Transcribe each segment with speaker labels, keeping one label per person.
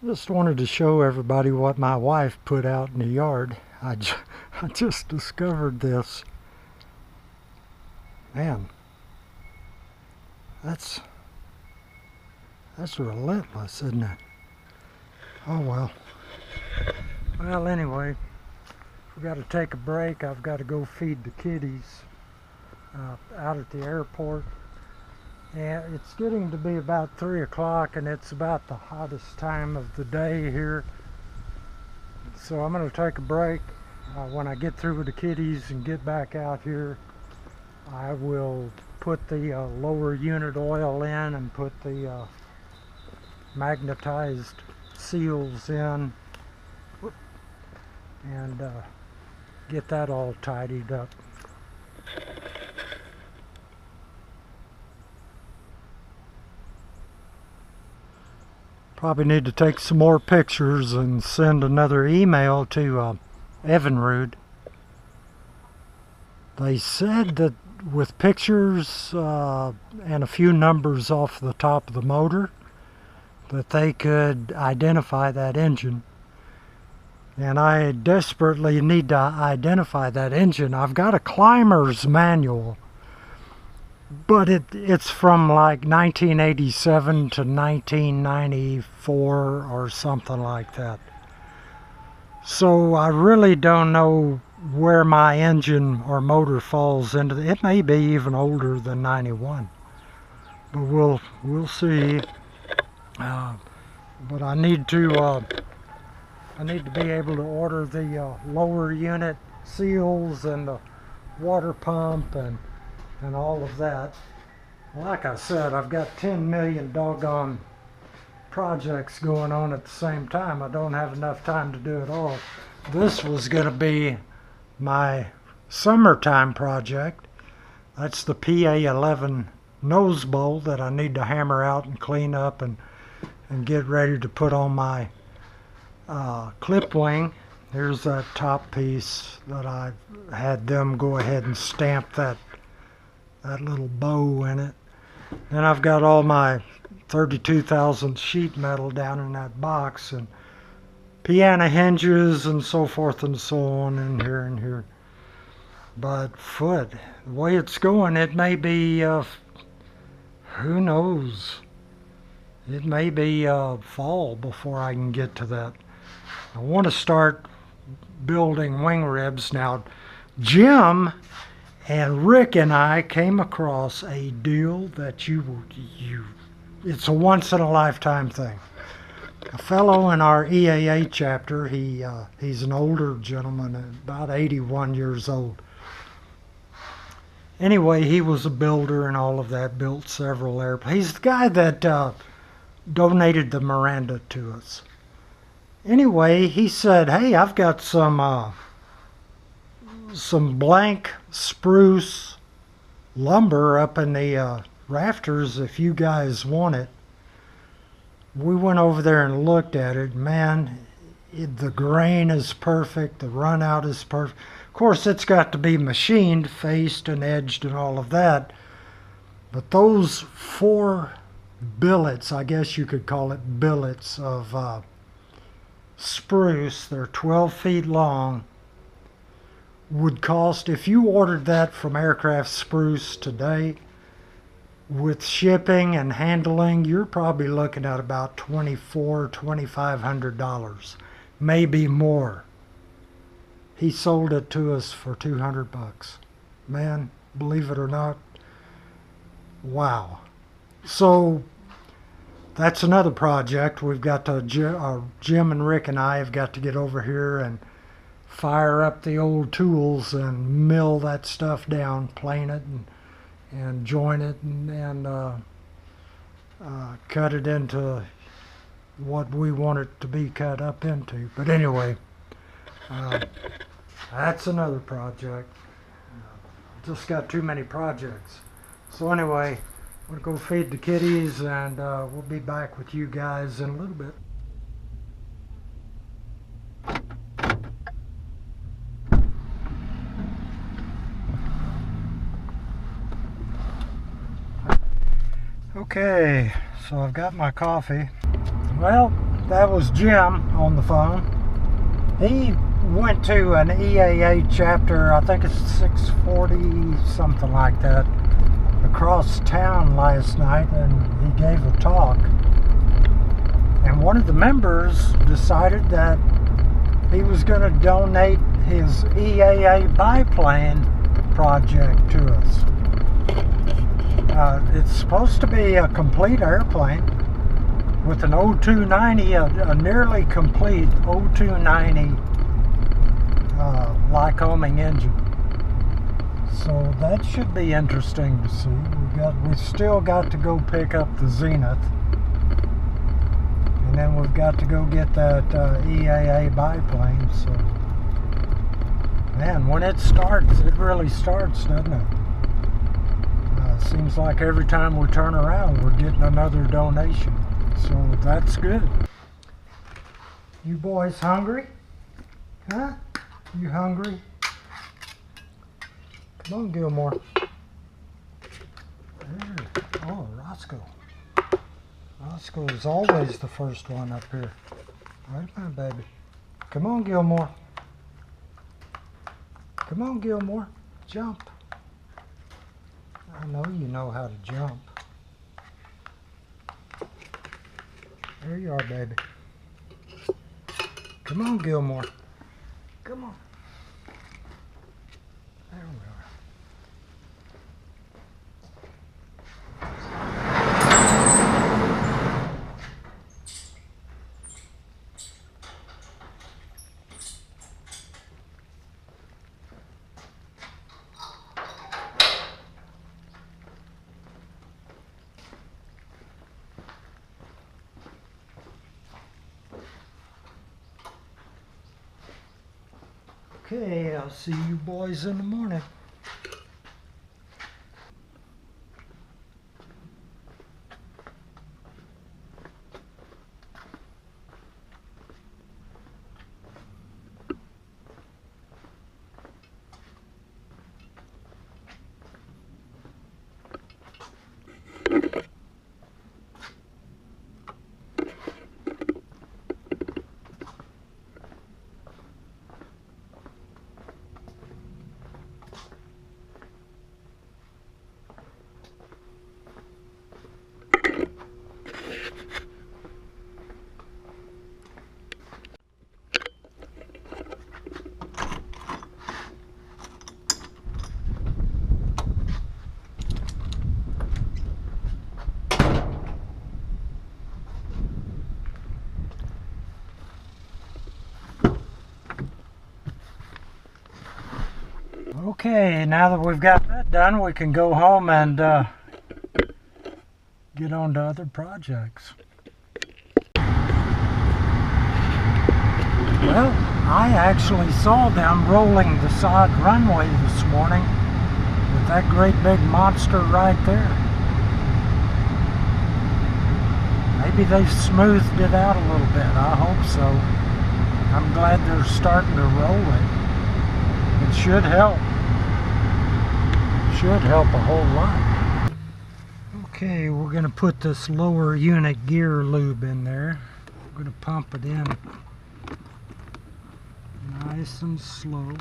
Speaker 1: Just wanted to show everybody what my wife put out in the yard. I just discovered this. Man, that's relentless, isn't it? Oh well. Well, anyway, we got to take a break. I've got to go feed the kitties out at the airport. And it's getting to be about 3 o'clock, and it's about the hottest time of the day here. So I'm going to take a break. When I get through with the kitties and get back out here, I will put the lower unit oil in and put the magnetized seals in and get that all tidied up. Probably need to take some more pictures and send another email to Evinrude. They said that with pictures and a few numbers off the top of the motor that they could identify that engine. And I desperately need to identify that engine. I've got a climber's manual, but it's from like 1987 to 1994 or something like that. So I really don't know where my engine or motor falls into it. May be even older than 91, but we'll see. But I need to be able to order the lower unit seals and the water pump and all of that. Like I said, I've got 10 million doggone projects going on at the same time. I don't have enough time to do it all. This was going to be my summertime project. That's the PA11 nose bolt that I need to hammer out and clean up and get ready to put on my clip wing. Here's that top piece that I had them go ahead and stamp that little bow in it. Then I've got all my 32,000 sheet metal down in that box and piano hinges and so forth and so on in here and here. But the way it's going, it may be, who knows, it may be fall before I can get to that. I want to start building wing ribs. Now, Jim and Rick and I came across a deal that it's a once in a lifetime thing. A fellow in our EAA chapter, he's an older gentleman, about 81 years old. Anyway, he was a builder and all of that, built several airplanes. He's the guy that donated the Miranda to us. Anyway, he said, hey, I've got some blank spruce lumber up in the rafters if you guys want it. We went over there and looked at it. Man, the grain is perfect, the run out is perfect. Of course, it's got to be machined, faced and edged and all of that. But those 4 billets, I guess you could call it billets of spruce, they're 12 feet long, would cost, if you ordered that from Aircraft Spruce today, with shipping and handling, you're probably looking at about $2,400–2,500, maybe more. He sold it to us for $200. Man, believe it or not, wow. So that's another project. We've got to, Jim and Rick and I have got to get over here and fire up the old tools and mill that stuff down, plane it and join it and cut it into what we want it to be cut up into. But anyway, that's another project. Just got too many projects. So anyway, I'm going to go feed the kitties and we'll be back with you guys in a little bit. Okay, so I've got my coffee. Well, that was Jim on the phone. He went to an EAA chapter, I think it's 640, something like that, across town last night, and he gave a talk. And one of the members decided that he was going to donate his EAA biplane project to us. It's supposed to be a complete airplane with an 0290, a nearly complete 0290 Lycoming engine. So that should be interesting to see. We still got to go pick up the Zenith, and then we've got to go get that EAA biplane. So, man, when it starts, it really starts, doesn't it? Seems like every time we turn around, we're getting another donation. So that's good. You boys hungry? Huh? You hungry? Come on, Gilmore. There. Oh, Roscoe. Roscoe is always the first one up here. Right, my baby. Come on, Gilmore. Come on, Gilmore. Jump. I know you know how to jump. There you are, baby. Come on, Gilmore. Come on. There we are. Okay, I'll see you boys in the morning. Okay, now that we've got that done, we can go home and get on to other projects. Well, I actually saw them rolling the sod runway this morning with that great big monster right there. Maybe they've smoothed it out a little bit. I hope so. I'm glad they're starting to roll it. It should help. Should help a whole lot. Okay, we're going to put this lower unit gear lube in there. We're going to pump it in nice and slow.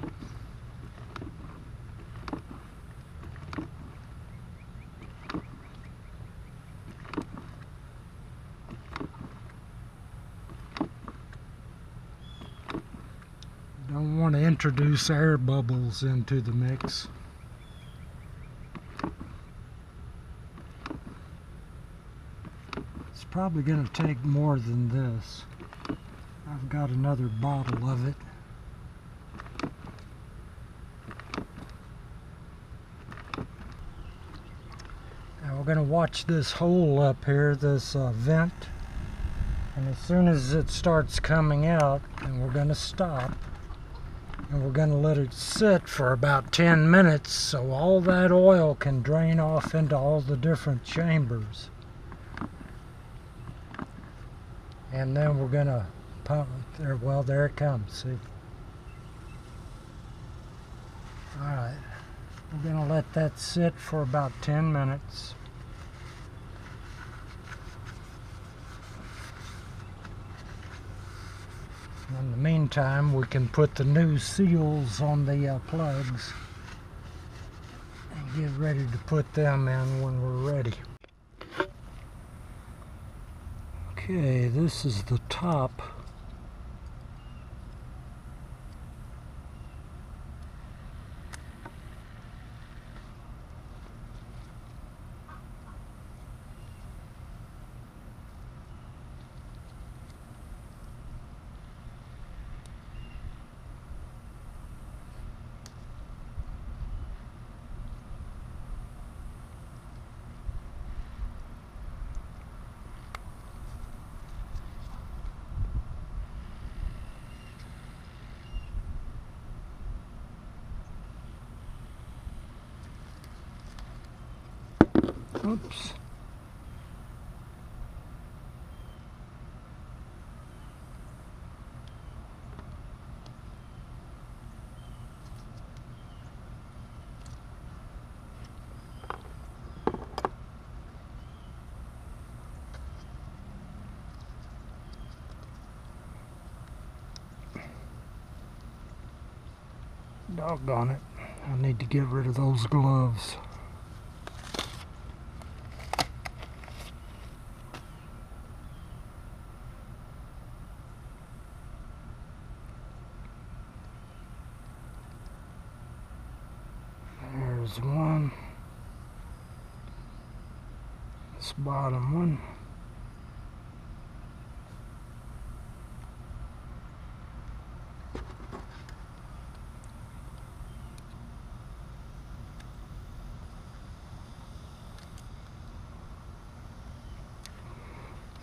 Speaker 1: Don't want to introduce air bubbles into the mix. It's probably going to take more than this. I've got another bottle of it. Now we're going to watch this hole up here, this vent. And as soon as it starts coming out, and we're going to stop. And we're going to let it sit for about 10 minutes so all that oil can drain off into all the different chambers. And then we're going to pump it there. Well, there it comes, see? Alright, we're going to let that sit for about 10 minutes. In the meantime, we can put the new seals on the plugs and get ready to put them in when we're ready. Okay, this is the top. Oops. Doggone it. I need to get rid of those gloves. There's one. This bottom one.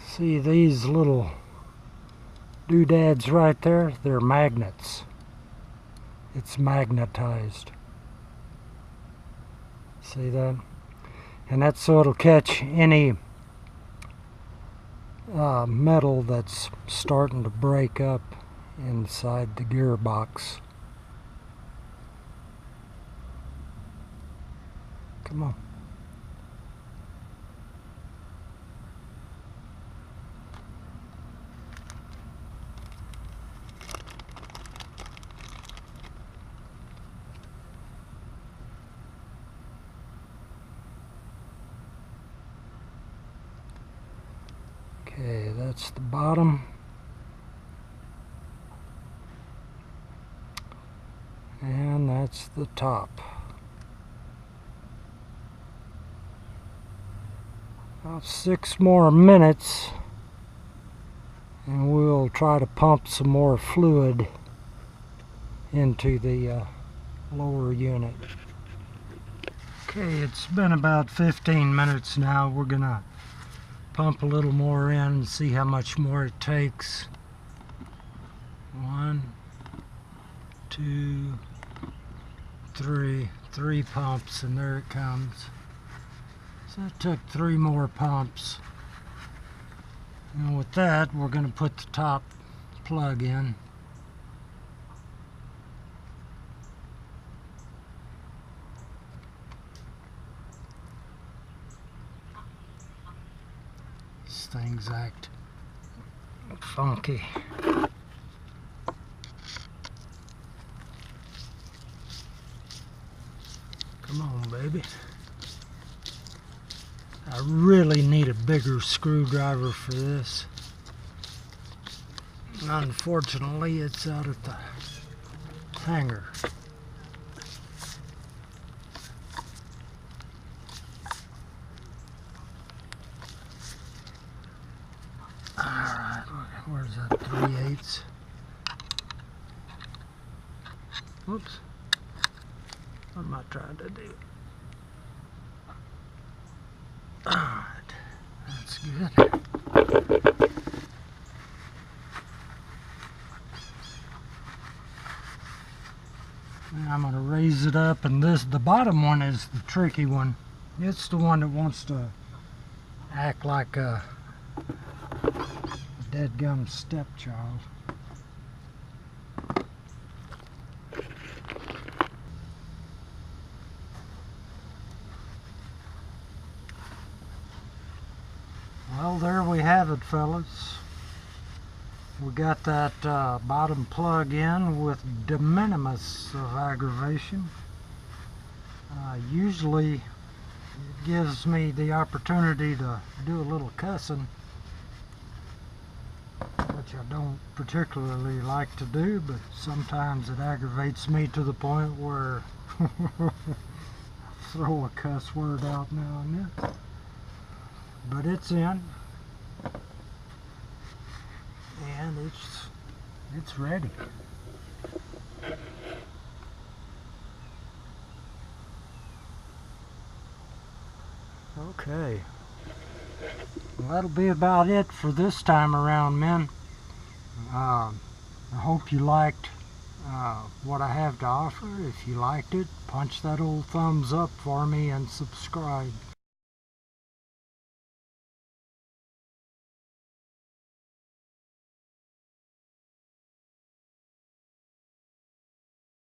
Speaker 1: See these little doodads right there? They're magnets. It's magnetized. See that? And that's so it'll catch any metal that's starting to break up inside the gearbox. Come on. Okay, that's the bottom. And that's the top. About 6 more minutes and we'll try to pump some more fluid into the lower unit. Okay, it's been about 15 minutes now. We're gonna pump a little more in and see how much more it takes. 1, 2, 3. 3 pumps, and there it comes. So it took 3 more pumps. And with that, we're going to put the top plug in. These things act funky. Come on, baby. I really need a bigger screwdriver for this. Unfortunately, it's out at the hanger. Alright, where's that 3/8? Whoops. What am I trying to do? Alright, that's good. And I'm going to raise it up, and the bottom one is the tricky one. It's the one that wants to act like a deadgum stepchild. Well, there we have it, fellas. We got that bottom plug in with de minimis of aggravation. Usually it gives me the opportunity to do a little cussing, which I don't particularly like to do, but sometimes it aggravates me to the point where I throw a cuss word out now and then. But it's in, and it's ready. Okay. Well, that'll be about it for this time around, men. I hope you liked what I have to offer. If you liked it, punch that old thumbs up for me and subscribe.